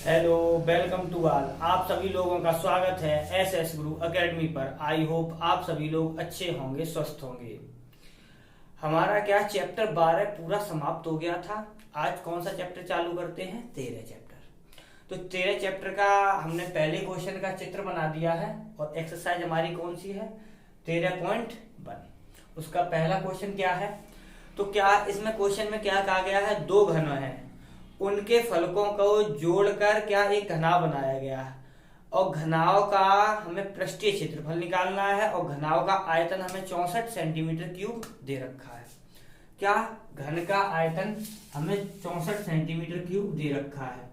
Hello, welcome to all. आप सभी लोगों का स्वागत है एस गुरु एकेडमी पर। आई होप आप सभी लोग अच्छे होंगे, स्वस्थ होंगे। हमारा क्या चैप्टर 12 पूरा समाप्त हो गया था। आज कौन सा चैप्टर चालू करते हैं? 13 चैप्टर। तो 13 चैप्टर का हमने पहले क्वेश्चन का चित्र बना दिया है और एक्सरसाइज हमारी कौन सी है? 13.1। उसका पहला क्वेश्चन क्या है? तो क्या इसमें क्वेश्चन में क्या कहा गया है? दो घन हैं, उनके फलकों को जोड़कर क्या एक घनाव बनाया गया है और घनाव का हमें पृष्ठीय क्षेत्रफल निकालना है और घनाव का आयतन हमें 64 सेंटीमीटर क्यूब दे रखा है। क्या? घन का आयतन हमें 64 सेंटीमीटर क्यूब दे रखा है।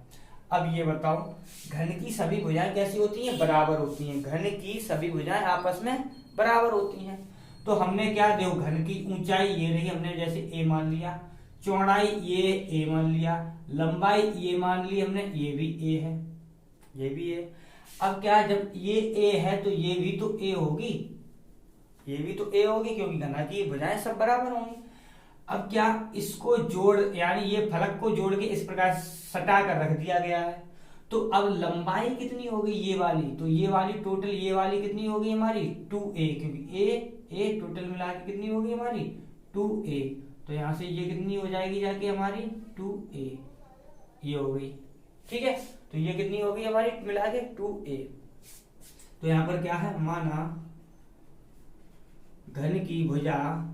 अब ये बताओ, घन की सभी भुजाएं कैसी होती हैं? बराबर होती हैं। घन की सभी भुजाएं आपस में बराबर होती हैं। तो हमने क्या देखो, घन की ऊंचाई ये रही, हमने जैसे ए मान लिया, चौड़ाई ये ए मान लिया, लंबाई ये मान ली हमने, ये भी ए है, ये भी ए। अब क्या, जब ये ए है तो ये भी तो ए होगी, ये भी तो ए होगी, क्योंकि घना की भुजाएं सब बराबर होंगी। अब क्या, इसको जोड़ यानी ये फलक को जोड़ के इस प्रकार सटा कर रख दिया गया है। तो अब लंबाई कितनी होगी? ये वाली, तो ये वाली टोटल, ये वाली कितनी होगी हमारी? 2a, क्योंकि ए टोटल मिला के कितनी होगी हमारी? 2a। तो यहां से ये कितनी हो जाएगी जाके हमारी? 2a, ये हो गई। ठीक है, तो ये कितनी होगी हमारी मिला के? 2a। तो यहां पर क्या है, माना घन की भुजा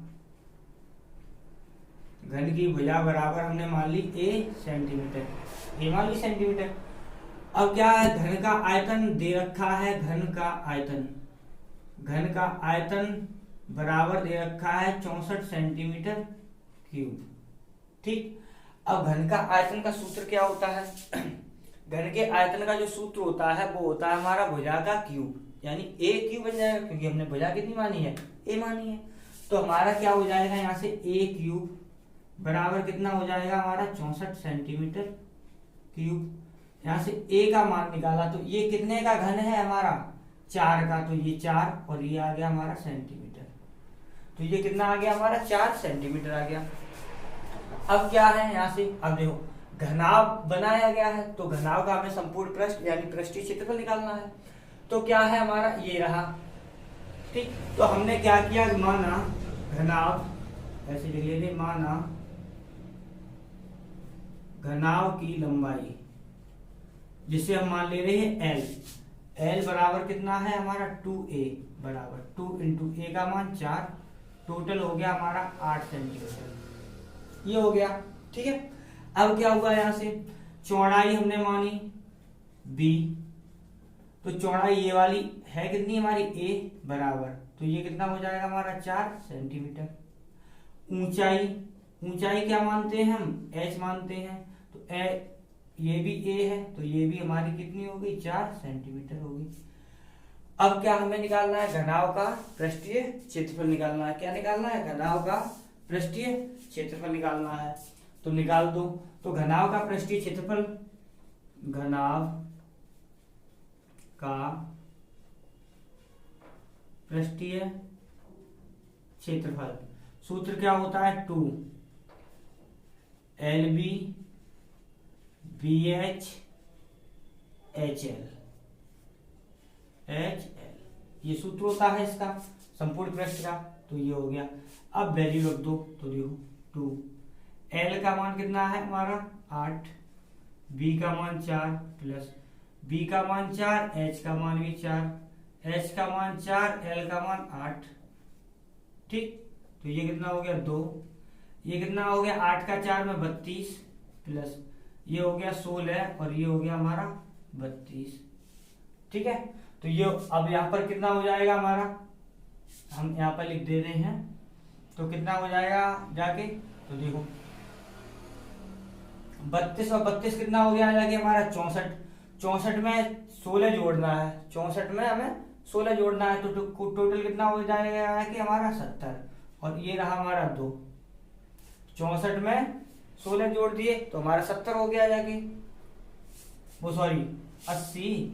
बराबर हमने मान ली a सेंटीमीटर, ये मान ली सेंटीमीटर। अब क्या है, घन का आयतन दे रखा है, घन का आयतन बराबर दे रखा है 64 सेंटीमीटर क्यूब। ठीक, अब घन का आयतन का सूत्र क्या होता है? घन के आयतन का जो सूत्र होता है वो होता है हमारा भुजा का क्यूब, यानी ए क्यूब बन जाएगा, क्योंकि हमने भुजा कितनी मानी है? ए मानी है। तो हमारा क्या हो जाएगा यहाँ से? ए क्यूब बराबर कितना हो जाएगा हमारा? 64 सेंटीमीटर क्यूब। यहाँ से ए का मान निकाला तो ये कितने का घन है हमारा? 4 का, तो ये 4 और ये आ गया हमारा सेंटीमीटर। तो ये कितना आ गया हमारा? 4 सेंटीमीटर आ गया। अब क्या है यहाँ से, अब देखो घनाव बनाया गया है, तो घनाव का हमें संपूर्ण पृष्ठ यानी पृष्ठीय क्षेत्रफल निकालना है। तो क्या है हमारा? ये रहा। ठीक, तो हमने क्या किया, माना घनाव, ऐसे लिख लेते, माना घनाव की लंबाई, जिसे हम मान ले रहे हैं l बराबर कितना है हमारा? 2a, बराबर 2 इंटू ए का मान 4, टोटल हो गया हमारा 8 सेंटीमीटर, ये हो गया। ठीक है, अब क्या हुआ, यहां से चौड़ाई हमने मानी b, तो चौड़ाई ये वाली है कितनी हमारी? a बराबर, तो ये कितना हो जाएगा हमारा? 4 सेंटीमीटर। ऊंचाई क्या मानते हैं हम? h मानते हैं, तो ये भी a है, तो ये भी हमारी कितनी होगी? 4 सेंटीमीटर होगी। अब क्या हमें निकालना है? घनाव का पृष्ठीय क्षेत्रफल निकालना है। क्या निकालना है? घनाव का पृष्ठीय क्षेत्रफल निकालना है। तो निकाल दो। तो घनाव का पृष्ठीय क्षेत्रफल, घनाव का पृष्ठीय क्षेत्रफल सूत्र क्या होता है? 2 LB BH HL, ये सूत्र होता है इसका संपूर्ण पृष्ठ का। तो ये हो गया। अब वैल्यू रख दो, तो देखो 2, L का मान कितना है हमारा? 8, B का मान 4 प्लस B का मान 4, H का मान भी 4, H का मान 4, L का मान 8। ठीक, तो ये कितना हो गया? 2, ये कितना हो गया? 8 का 4 में 32 प्लस ये हो गया 16 और ये हो गया हमारा 32। ठीक है, तो ये अब यहाँ पर कितना हो जाएगा हमारा? हम यहाँ पर लिख दे रहे हैं, तो कितना हो जाएगा जाके? तो देखो 32 और 32 कितना हो गया जाके हमारा? 64। 64 में 16 जोड़ना है, 64 में हमें 16 जोड़ना है, तो टोटल कितना हो जाएगा कि हमारा? 70। और ये रहा हमारा 2, 64 में 16 जोड़ दिए तो हमारा 70 हो गया जाके, वो सॉरी 80।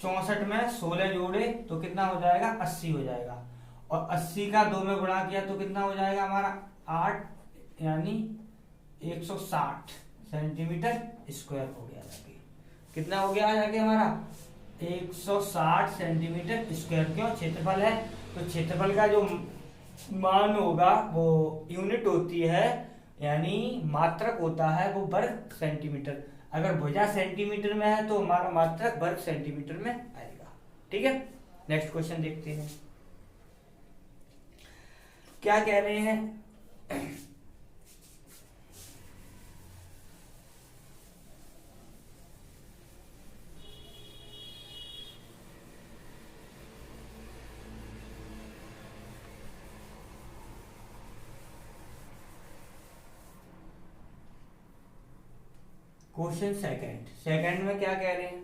64 में 16 जोड़े तो कितना हो जाएगा? 80 हो जाएगा। और 80 का 2 में गुणा किया तो कितना हो जाएगा हमारा? 8, यानी 160 सेंटीमीटर स्क्वायर हो गया जाके। कितना हो गया जाके हमारा 160 सेंटीमीटर स्क्वायर। क्यों? क्षेत्रफल है तो क्षेत्रफल का जो मान होगा वो यूनिट होती है, यानी मात्रक होता है वो वर्ग सेंटीमीटर। अगर भुजा सेंटीमीटर में है तो हमारा मात्रक वर्ग सेंटीमीटर में आएगा। ठीक है, नेक्स्ट क्वेश्चन देखते हैं क्या कह रहे हैं। क्वेश्चन सेकंड में क्या कह रहे हैं,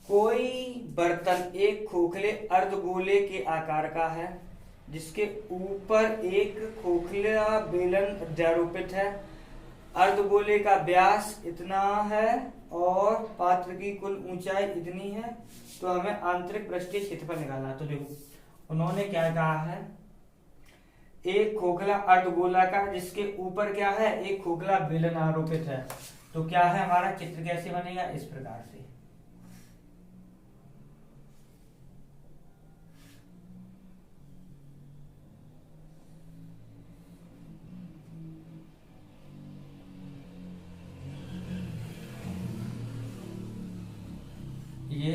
कोई बर्तन एक खोखले अर्धगोले के आकार का है जिसके ऊपर एक खोखला बेलन अध्यारोपित है। अर्धगोले का व्यास इतना है और पात्र की कुल ऊंचाई इतनी है, तो हमें आंतरिक पृष्ठीय क्षेत्रफल निकालना है। तो देखो उन्होंने क्या कहा है, एक खोखला अर्धगोलाकार जिसके ऊपर क्या है, एक खोखला बेलन आरोपित है। तो क्या है हमारा चित्र कैसे बनेगा, इस प्रकार से। ये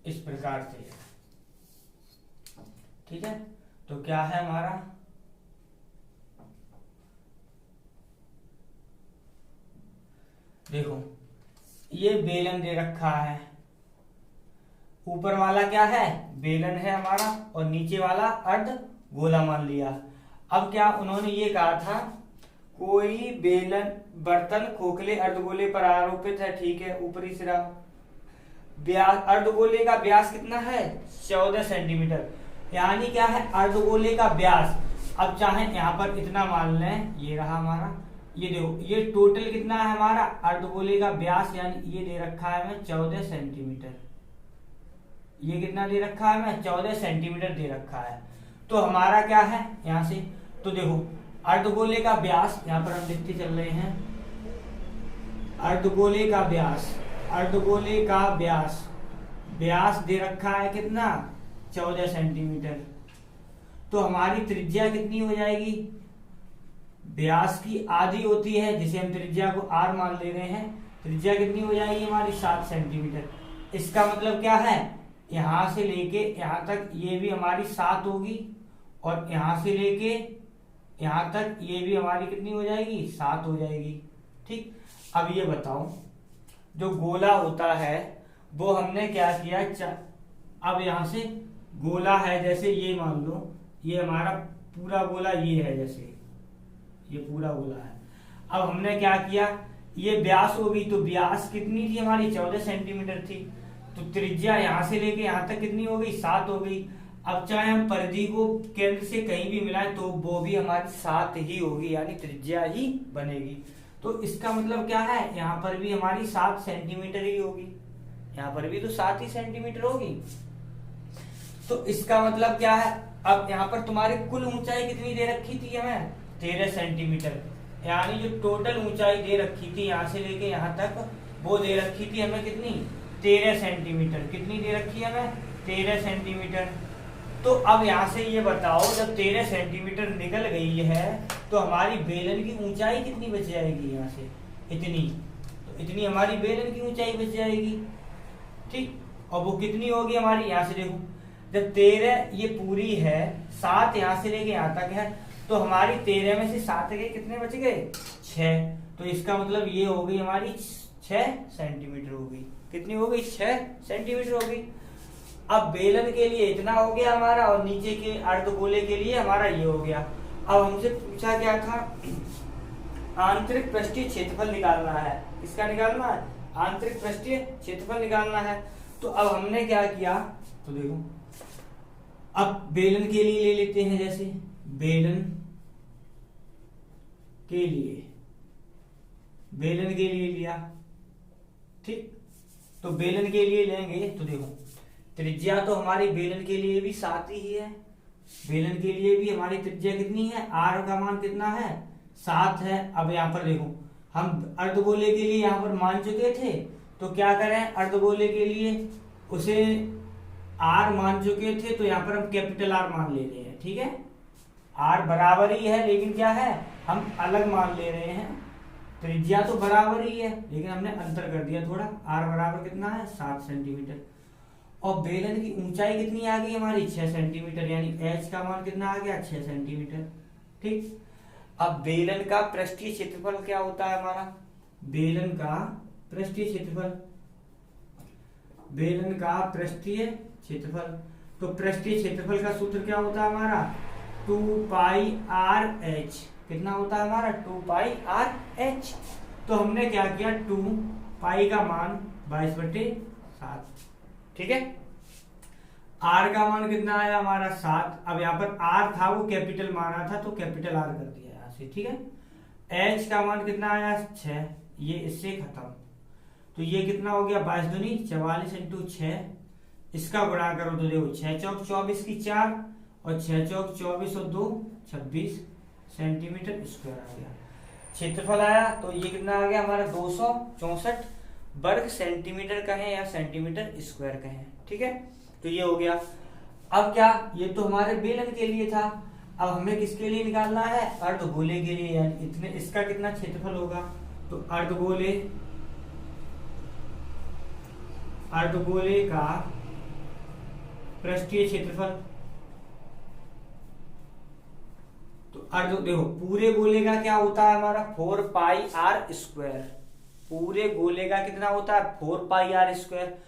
इस प्रकार से है। ठीक है, तो क्या है हमारा, देखो ये बेलन दे रखा है, ऊपर वाला क्या है बेलन है हमारा और नीचे वाला अर्ध गोला मान लिया। अब क्या उन्होंने ये कहा था, कोई बेलन बर्तन खोखले अर्धगोले पर आरोपित है। ठीक है, ऊपरी सिरा व्यास, अर्धगोले का व्यास कितना है 14 सेंटीमीटर, यानी क्या है अर्धगोले का व्यास। अब चाहे यहां पर इतना मान लें, ये रहा हमारा, ये देखो ये टोटल कितना है हमारा अर्धगोले का व्यास, यानी ये दे रखा है हमें 14 सेंटीमीटर। ये कितना दे रखा है हमें 14 सेंटीमीटर दे रखा है। तो हमारा क्या है यहां से, तो देखो अर्धगोले का व्यास यहां पर हम लिखते चल रहे हैं, अर्धगोले का व्यास, अर्धगोले का व्यास, व्यास दे रखा है कितना 14 सेंटीमीटर। तो हमारी त्रिज्या कितनी हो जाएगी, व्यास की आधी होती है जिसे हम त्रिज्या को r मान ले रहे हैं, त्रिज्या कितनी हो जाएगी हमारी 7 सेंटीमीटर। इसका मतलब क्या है, यहां से लेके यहां तक ये भी हमारी 7 होगी और यहां से लेके यहां तक ये भी हमारी कितनी हो जाएगी 7 हो जाएगी। ठीक, अब ये बताओ जो गोला होता है वो हमने क्या किया, अब यहां से गोला है, जैसे ये मान लो ये हमारा पूरा गोला ये है, जैसे ये पूरा गोला है। अब हमने क्या किया, ये व्यास होगी तो व्यास कितनी थी हमारी 14 सेंटीमीटर थी, तो त्रिज्या यहां से लेके यहां तक कितनी हो गई 7 हो गई। अब चाहे हम परिधि को केंद्र से कहीं भी मिलाएं तो वो भी हमारी 7 ही होगी, यानी त्रिज्या ही बनेगी। तो इसका मतलब क्या है, यहाँ पर भी हमारी 7 सेंटीमीटर ही होगी, यहाँ पर भी तो 7 ही सेंटीमीटर होगी। तो इसका मतलब क्या है, अब यहाँ पर तुम्हारी कुल ऊंचाई कितनी दे रखी थी हमें 13 सेंटीमीटर, यानी जो टोटल ऊंचाई दे रखी थी यहाँ से लेके यहाँ तक वो दे रखी थी हमें कितनी 13 सेंटीमीटर। कितनी दे रखी है हमें 13 सेंटीमीटर। तो अब यहाँ से ये बताओ, जब 13 सेंटीमीटर निकल गई है तो हमारी बेलन की ऊंचाई कितनी बच जाएगी, यहाँ से इतनी, तो इतनी हमारी बेलन की ऊंचाई बच जाएगी। ठीक, और वो कितनी होगी हमारी, यहाँ से देखो जब 13 ये पूरी है, 7 यहाँ से लेके यहाँ तक है, तो हमारी 13 में से 7 के कितने बच गए 6, तो इसका मतलब ये हो गई हमारी 6 सेंटीमीटर हो गई। कितनी हो गई 6 सेंटीमीटर हो गई। अब बेलन के लिए इतना हो गया हमारा और नीचे के अर्धगोले के लिए हमारा ये हो गया। अब हमसे पूछा क्या था, आंतरिक पृष्ठीय क्षेत्रफल निकालना है। किसका निकालना है, आंतरिक पृष्ठीय क्षेत्रफल निकालना है। तो अब हमने क्या किया, तो देखो अब बेलन के लिए ले लेते हैं, जैसे बेलन के लिए, बेलन के लिए लिया। ठीक, तो बेलन के लिए लेंगे तो देखो त्रिज्या तो हमारी बेलन के लिए भी 7 ही है। बेलन के लिए भी हमारी त्रिज्या कितनी है, आर का मान कितना है, 7 है। अब यहाँ पर देखो, हम अर्धगोले के लिए यहाँ पर मान चुके थे, तो क्या करें, अर्धगोले के लिए उसे आर मान चुके थे, तो यहाँ पर हम कैपिटल आर मान ले रहे हैं। ठीक है, आर बराबर ही है, लेकिन क्या है, हम अलग मान ले रहे हैं। त्रिज्या तो बराबर ही है, लेकिन हमने अंतर कर दिया थोड़ा। आर बराबर कितना है, 7 सेंटीमीटर। और बेलन की ऊंचाई कितनी आ गई हमारी, 6 सेंटीमीटर, यानी एच का मान कितना आ गया, 6 सेंटीमीटर। ठीक, अब बेलन का पृष्ठीय क्षेत्रफल क्या होता है हमारा, बेलन का पृष्ठीय क्षेत्रफल, बेलन का पृष्ठीय क्षेत्रफल। तो पृष्ठीय क्षेत्रफल का सूत्र क्या होता है हमारा, 2 पाई आर एच। कितना होता है हमारा, 2 पाई आर एच। तो हमने क्या किया, 2 पाई का मान 22/7। ठीक है, आर का मान कितना आया हमारा, 7। अब यहाँ पर आर था वो कैपिटल माना था, तो कैपिटल आर कर दिया यहाँ से। ठीक है, एच का मान कितना आया, 6, ये इससे खत्म। तो ये कितना हो गया, 22 दूनी 44 इंटू 6, इसका गुणा करो तो देखो 6 चौक 24 की 4, और 6 चौक 24 और 2 26 सेंटीमीटर स्क्वायर आ गया क्षेत्रफल आया। तो ये कितना आ गया हमारा, 264 वर्ग सेंटीमीटर कहें या सेंटीमीटर स्क्वायर कहें। ठीक है, तो ये हो गया। अब क्या, ये तो हमारे बेलन के लिए था, अब हमें किसके लिए निकालना है, अर्धगोले के लिए, यानी इतने, इसका कितना क्षेत्रफल होगा। तो अर्धगोले का पृष्ठीय क्षेत्रफल, तो देखो पूरे गोले का क्या होता है हमारा, 4 पाई आर स्क्वायर। पूरे गोले का कितना होता है, 4 पाई आर स्क्वायर।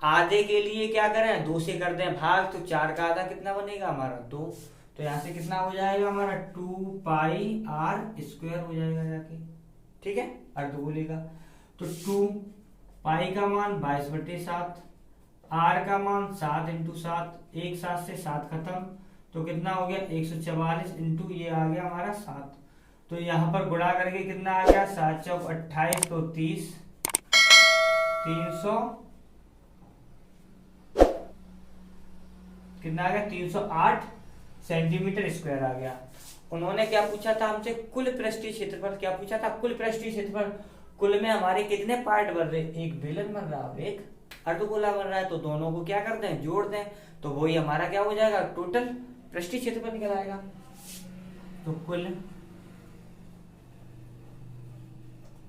आधे के लिए क्या करें, 2 से कर दें भाग, तो 4 का आधा कितना बनेगा हमारा, 2। तो यहां से कितना हो जाएगा हमारा, 2 पाई आर स्क्वायर हो जाएगा जाके। ठीक है, अर्धगोले का। तो 2 पाई का मान 22/7, आर का मान 7 इंटू 7, एक 7 से 7 खत्म, तो कितना हो गया, 144 इंटू ये आ गया हमारा 7। तो यहाँ पर गुणा करके कितना आ गया, 7 चौक 28, तो 30, 300 कितना आ गया, 308 सेंटीमीटर स्क्वायर आ गया। उन्होंने क्या पूछा था हमसे, कुल पृष्ठीय क्षेत्रफल। क्या पूछा था, कुल पृष्ठीय क्षेत्रफल। कुल में हमारे कितने पार्ट बन रहे, एक बेलन बन रहा है, एक अर्धगोला बन रहा है, तो दोनों को क्या कर दें, जोड़ दें, तो वही हमारा क्या हो जाएगा, टोटल पृष्ठीय क्षेत्रफल निकल आएगा। तो कुल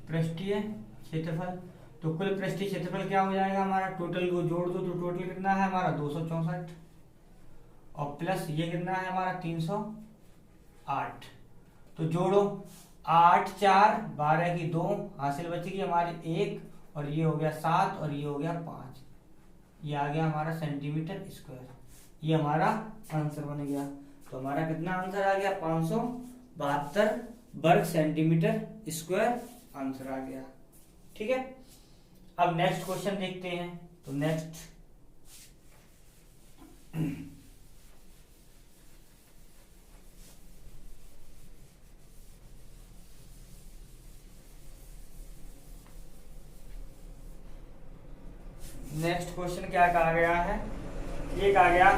पृष्ठीय क्षेत्रफल, तो कुल पृष्ठीय क्षेत्रफल क्या हो जाएगा हमारा, टोटल को जोड़ दो, तो टोटल कितना है हमारा 264, और प्लस ये कितना है हमारा 308। तो जोड़ो, 8 4 12 की 2 हासिल बचेगी हमारी 1, और ये हो गया 7, और ये हो गया 5, ये आ गया हमारा सेंटीमीटर स्क्वायर। ये हमारा आंसर बन गया। तो हमारा कितना आंसर आ गया, 572 वर्ग सेंटीमीटर स्क्वायर आंसर आ गया। ठीक है, अब नेक्स्ट क्वेश्चन देखते हैं। तो नेक्स्ट क्वेश्चन क्या कहा गया है, ये कहा गया,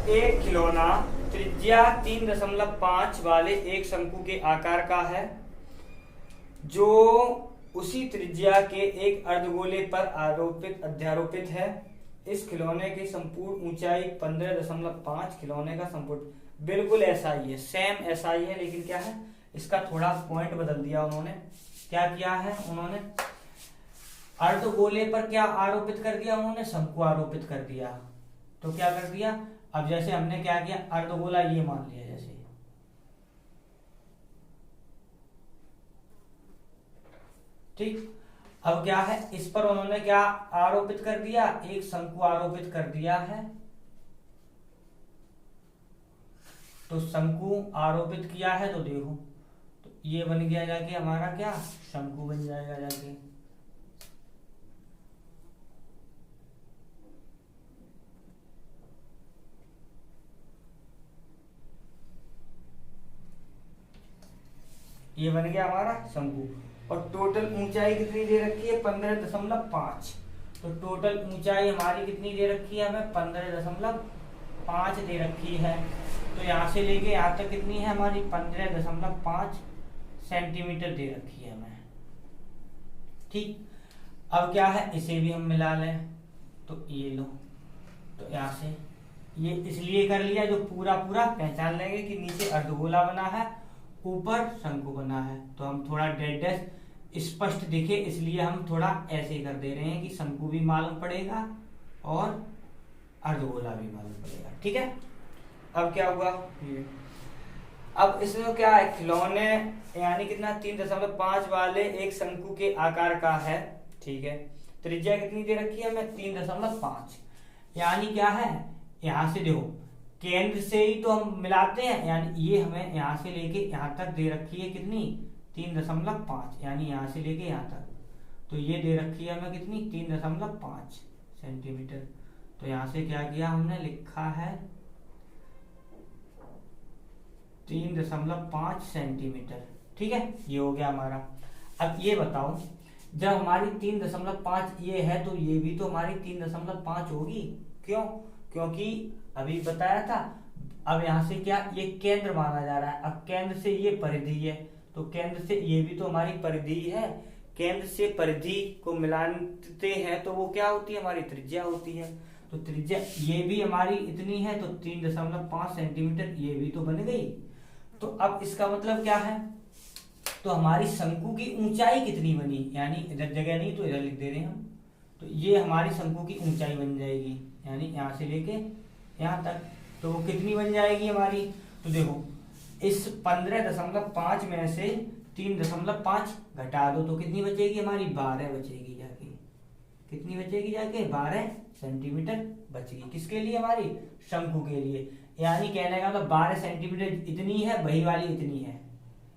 एक खिलौना त्रिज्या 3.5 वाले एक शंकु के आकार का है, जो उसी त्रिज्या के एक अर्धगोले पर अध्यारोपित है। इस खिलौने की संपूर्ण ऊंचाई 15.5, खिलौने का संपूर्ण बिल्कुल ऐसा ही है, सेम ऐसा ही है, लेकिन क्या है, इसका थोड़ा पॉइंट बदल दिया उन्होंने। क्या किया है उन्होंने, अर्धगोले पर क्या आरोपित कर दिया उन्होंने, शंकु आरोपित कर दिया। तो क्या कर दिया, अब जैसे हमने क्या किया, अर्धगोला ये मान लिया जैसे, ठीक। अब क्या है, इस पर उन्होंने क्या आरोपित कर दिया, एक शंकु आरोपित कर दिया है। तो शंकु आरोपित किया है, तो देखो, तो ये बन गया जाके हमारा क्या, शंकु बन जाएगा जाके। ये बन गया हमारा शंकु, और टोटल ऊंचाई कितनी दे रखी है, 15.5। तो टोटल ऊंचाई हमारी कितनी दे रखी है हमें, 15.5 दे रखी है। तो यहाँ से लेके यहाँ तक कितनी है हमारी, 15.5 सेंटीमीटर दे रखी है हमें। ठीक, अब क्या है, इसे भी हम मिला लें। तो ये लो, तो यहाँ से ये इसलिए कर लिया, जो पूरा पूरा पहचान लेंगे कि नीचे अर्धगोला बना है, ऊपर शंकु बना है। तो हम थोड़ा डेड डैश स्पष्ट दिखे इसलिए हम थोड़ा ऐसे कर दे रहे हैं कि शंकु भी मालूम पड़ेगा और अर्धगोला भी मालूम पड़ेगा। ठीक है, अब क्या हुआ ये, अब इसमें क्या है, खिलौने यानी कितना 3.5 वाले एक शंकु के आकार का है। ठीक है, त्रिज्या कितनी दे रखी है हमें, 3.5। यानी क्या है, यहां से देखो केंद्र से ही तो हम मिलाते हैं, यानी ये हमें यहाँ से लेके यहाँ तक दे रखी है कितनी, 3.5, यानी यहाँ से लेके यहाँ तक, तो ये दे रखी है हमें कितनी, 3.5 सेंटीमीटर। तो यहाँ से क्या किया हमने, लिखा है 3.5 सेंटीमीटर। ठीक है, ये हो गया हमारा। अब ये बताओ, जब हमारी 3.5 ये है तो ये भी तो हमारी 3.5 होगी। क्यों, क्योंकि अभी बताया था। अब यहाँ से क्या, ये केंद्र माना जा रहा है। अब केंद्र से ये परिधि है, तो केंद्र से ये भी तो हमारी परिधि है। केंद्र से परिधि को मिलाते हैं तो वो क्या होती है, हमारी त्रिज्या होती है। तो त्रिज्या ये भी हमारी इतनी है, तो 3.5 सेंटीमीटर ये भी तो बन गई। तो अब इसका मतलब क्या है, तो हमारी शंकु की ऊंचाई कितनी बनी, यानी इधर जगह नहीं तो इधर लिख दे रहे हैं हम। तो ये हमारी शंकु की ऊंचाई बन जाएगी, यानी यहाँ से लेके यहाँ तक। तो वो कितनी बन जाएगी हमारी, तो देखो इस 15.5 में से 3.5 घटा दो तो कितनी बचेगी हमारी, 12 बचेगी जाके। कितनी बचेगी जाके, 12 सेंटीमीटर बचेगी। किसके लिए, हमारी शंकु के लिए। यानी कहने का मतलब 12 सेंटीमीटर इतनी है, वही वाली इतनी है,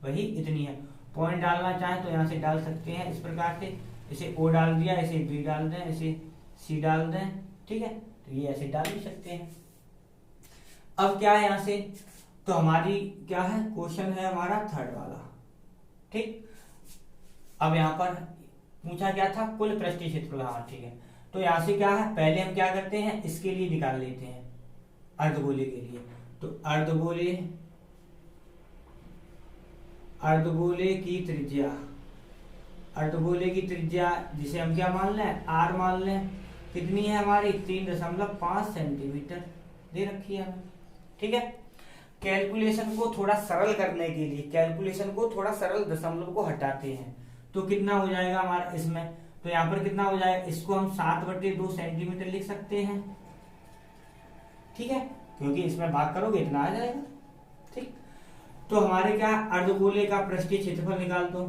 वही इतनी है। पॉइंट डालना चाहे तो यहाँ से डाल सकते हैं इस प्रकार से, इसे O डाल दिया, इसे B डाल दें, इसे C डाल दें। ठीक है, तो ये ऐसे डाल भी सकते हैं। अब क्या है यहाँ से, तो हमारी क्या है, क्वेश्चन है हमारा थर्ड वाला। ठीक, अब यहाँ पर पूछा क्या था, कुल पृष्ठीय क्षेत्रफल। हाँ ठीक है, तो यहाँ से क्या है, पहले हम क्या करते हैं, इसके लिए निकाल लेते हैं, अर्धगोले के लिए। तो अर्धगोले की त्रिज्या, अर्धगोले की त्रिज्या जिसे हम क्या मान लें, R मान लें, कितनी है हमारी, 3.5 सेंटीमीटर दे रखी है हमें। ठीक है, कैलकुलेशन को थोड़ा सरल करने के लिए, कैलकुलेशन को थोड़ा सरल दशमलव को हटाते हैं तो कितना हो जाएगा हमारा इसमें, तो यहाँ पर कितना हो जाएगा, इसको हम 7/2 सेंटीमीटर लिख सकते हैं। ठीक है, क्योंकि इसमें भाग करोगे इतना आ जाएगा। ठीक, तो हमारे क्या, अर्धगोले का पृष्ठीय क्षेत्रफल निकाल दो।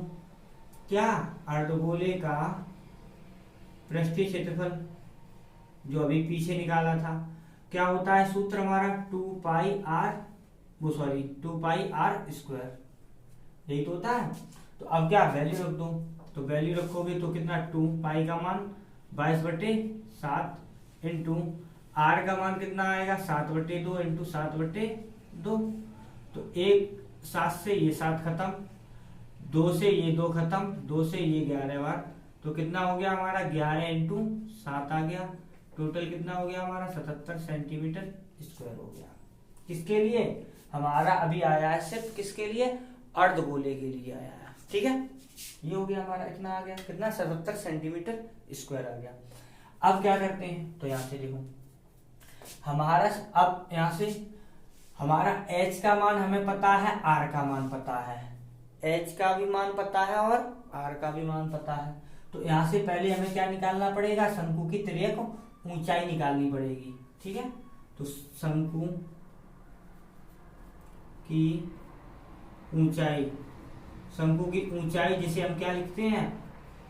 क्या, अर्धगोले का पृष्ठीय क्षेत्रफल जो अभी पीछे निकाला था, क्या होता है सूत्र हमारा, 2πr², यही तो होता है। तो अब क्या, वैल्यू रख दो। तो वैल्यू रखोगे तो कितना, 2π का मान 22/7 इंटू r का मान कितना आएगा, 7/2 इंटू 7/2। तो 7 से ये 7 खत्म, 2 से ये 2 खत्म, 2 से ये 11 बार, तो कितना हो गया हमारा, 11 इंटू 7 आ गया। टोटल कितना हो गया हमारा, 77 सेंटीमीटर स्क्वायर हो गया। किसके लिए, हमारा अभी आया है सिर्फ किसके लिए, अर्धगोले के लिए आया है। ठीक है, ये हो गया हमारा, इतना आ गया, कितना, 77 सेंटीमीटर स्क्वायर आ गया। अब क्या करते हैं, तो यहाँ से देखो हमारा, अब यहाँ से हमारा h का मान हमें पता है, r का मान पता है, h का भी मान पता है और r का भी मान पता है। तो यहाँ से पहले हमें क्या निकालना पड़ेगा, शंकु की तिर्यक ऊंचाई निकालनी पड़ेगी। ठीक है, तो शंकु की ऊंचाई, शंकु की ऊंचाई जिसे हम क्या लिखते हैं,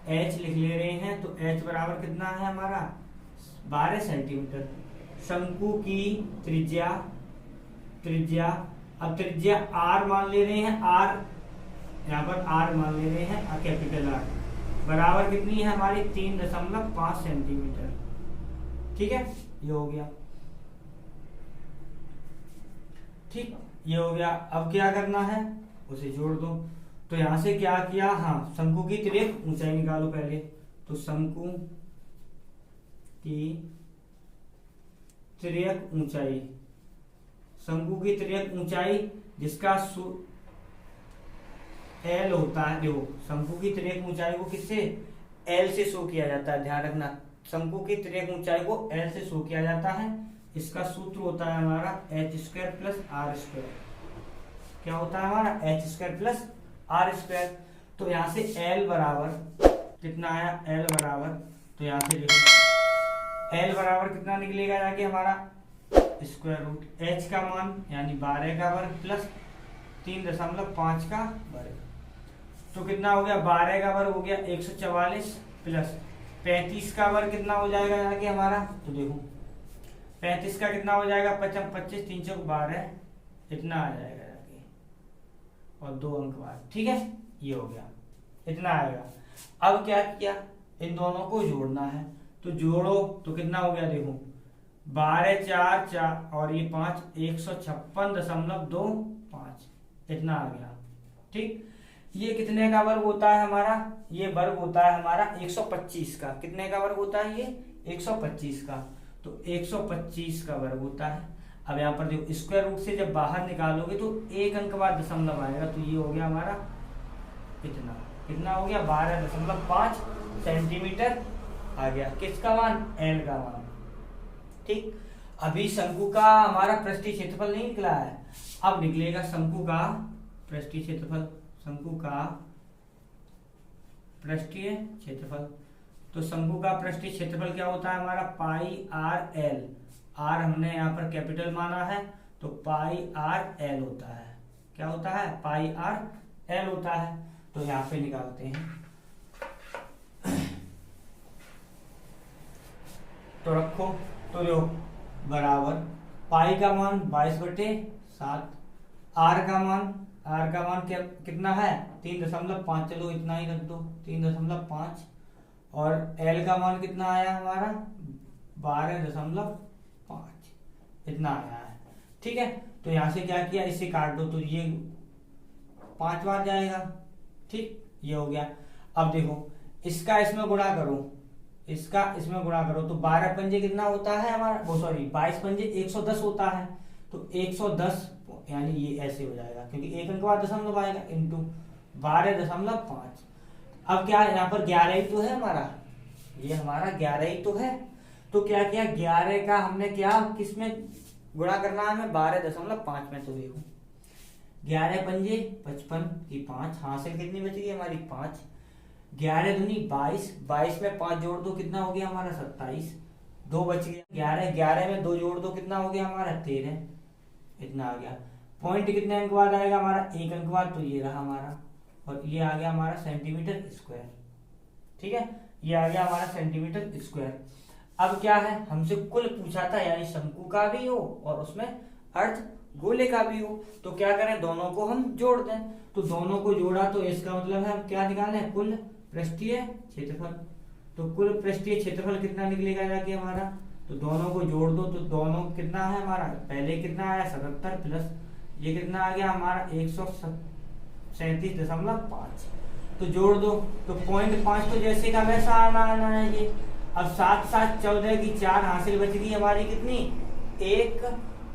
h लिख ले रहे हैं। तो h बराबर कितना है हमारा, 12 सेंटीमीटर। शंकु की त्रिज्या, अब त्रिज्या r मान ले रहे हैं, r यहाँ पर r मान ले रहे हैं, कैपिटल R, बराबर कितनी है हमारी, 3.5 सेंटीमीटर। ठीक है, ये हो गया। ठीक, ये हो गया। अब क्या करना है, उसे जोड़ दो। तो यहां से क्या किया, हाँ शंकु की तिर्यक ऊंचाई निकालो पहले। तो शंकु की तिर्यक ऊंचाई, शंकु की तिर्यक ऊंचाई जिसका एल होता है। देखो शंकु की तिर्यक ऊंचाई को किससे, एल से शो किया जाता है। ध्यान रखना, शंकु की तिर्यक ऊंचाई को एल से शो किया जाता है। इसका सूत्र होता है हमारा h square plus r square. क्या होता है हमारा, h square plus r square. तो यहाँ से एल बराबर कितना आया, एल बराबर, तो यहाँ से देखो एल बराबर कितना निकलेगा जाके हमारा स्क्वायर रूट एच का मान यानी 12 का वर्ग प्लस 3.5 का वर्ग। तो कितना हो गया, 12 का वर्ग हो गया 144 प्लस 35 का वर्ग कितना हो जाएगा जाके हमारा, तो देखो 35 का कितना हो जाएगा, 25 3 चौक 12, इतना आ जाएगा जाके, और 2 अंक बाद। ठीक है, ये हो गया, इतना आएगा। अब क्या किया, इन दोनों को जोड़ना है। तो जोड़ो तो कितना हो गया, देखो 12 4 4 और ये 5 156.25 इतना आ गया। ठीक, ये कितने का वर्ग होता है हमारा, ये वर्ग होता है हमारा 125 का। कितने का वर्ग होता है ये, 125 का। तो 125 का वर्ग होता है। अब यहाँ पर देखो स्क्वायर रूट से जब बाहर निकालोगे तो 1 अंक बाद दशमलव आएगा। तो ये हो गया हमारा इतना, कितना हो गया 12.5 सेंटीमीटर आ गया। किसका मान, एल का मान। ठीक, अभी शंकु का हमारा पृष्ठीय क्षेत्रफल नहीं निकला है, अब निकलेगा शंकु का पृष्ठीय क्षेत्रफल। शंकु का पृष्ठीय क्षेत्रफल, तो शंकु का पृष्ठीय क्षेत्रफल क्या होता है हमारा, पाई आर एल। आर हमने यहाँ पर कैपिटल माना है, तो पाई आर एल होता है। क्या होता है, पाई आर एल होता है। तो यहाँ पे निकालते हैं, तो रखो, तो देखो बराबर पाई का मान 22/7, आर का मान क्या कितना है 3.5, चलो इतना ही रख दो 3.5, और एल का मान कितना आया हमारा 12.5 इतना आया है। ठीक है, तो यहां से क्या किया, इसे काट दो तो ये 5 बार जाएगा। ठीक, ये हो गया। अब देखो इसका इसमें गुणा करो, इसका इसमें गुणा करो, तो 12 पंजे कितना होता है हमारा, वो सॉरी 22 पंजे 110 होता है। तो 110 यानी ये ऐसे हो जाएगा, क्योंकि 1 अंक बाद दशमलव आएगा, इंटू 12.5। अब क्या यहाँ पर 11 ही तो है हमारा, ये हमारा 11 ही तो है। तो क्या किया, 11 का हमने क्या किसमें गुणा करना है हमें, 12.5 में। तो देखो 11 पंजे 55 की 5, हासिल कितनी बच गई हमारी 5, 11 दूनी 22, 22 में 5 जोड़ दो कितना हो गया हमारा 27, 2 बच गया 11, 11 में 2 जोड़ दो कितना हो गया हमारा 13, इतना आ गया। पॉइंट कितने अंक बाद आएगा हमारा, 1 अंक बाद, तो ये रहा हमारा, और ये आ गया हमारा सेंटीमीटर स्क्वायर। ठीक है, ये आ गया हमारा सेंटीमीटर स्क्वायर। अब क्या है, हमसे कुल पूछा था, यानी शंकु का भी हो और उसमें अर्ध गोले का भी हो, तो क्या करें, दोनों को हम जोड़ दें। तो दोनों को जोड़ा तो इसका मतलब है हम क्या निकालें, कुल पृष्ठीय क्षेत्रफल। तो कुल पृष्ठीय क्षेत्रफल कितना निकलेगा जाके हमारा, तो दोनों को जोड़ दो, तो दोनों कितना है हमारा, पहले कितना आया 77 प्लस ये कितना आ गया हमारा 137.5। तो जोड़ दो, तो 0.5 तो जैसे का वैसा आना है ये। अब 7 7 14 की 4 हासिल बच गई हमारी कितनी 1,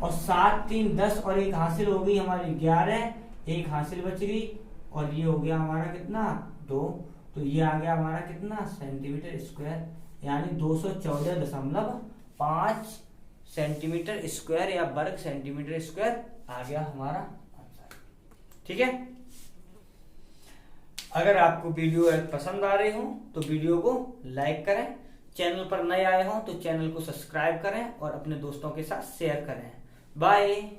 और 7 3 10 और 1 हासिल हो गई हमारी 11, 1 हासिल बच गई, और ये हो गया हमारा कितना 2। तो ये आ गया हमारा कितना सेंटीमीटर स्क्वायर, यानी 214.5 सेंटीमीटर स्क्वायर या वर्ग सेंटीमीटर स्क्वायर आ गया हमारा आंसर। ठीक है, अगर आपको वीडियो पसंद आ रही हो तो वीडियो को लाइक करें, चैनल पर नए आए हो तो चैनल को सब्सक्राइब करें और अपने दोस्तों के साथ शेयर करें। बाय।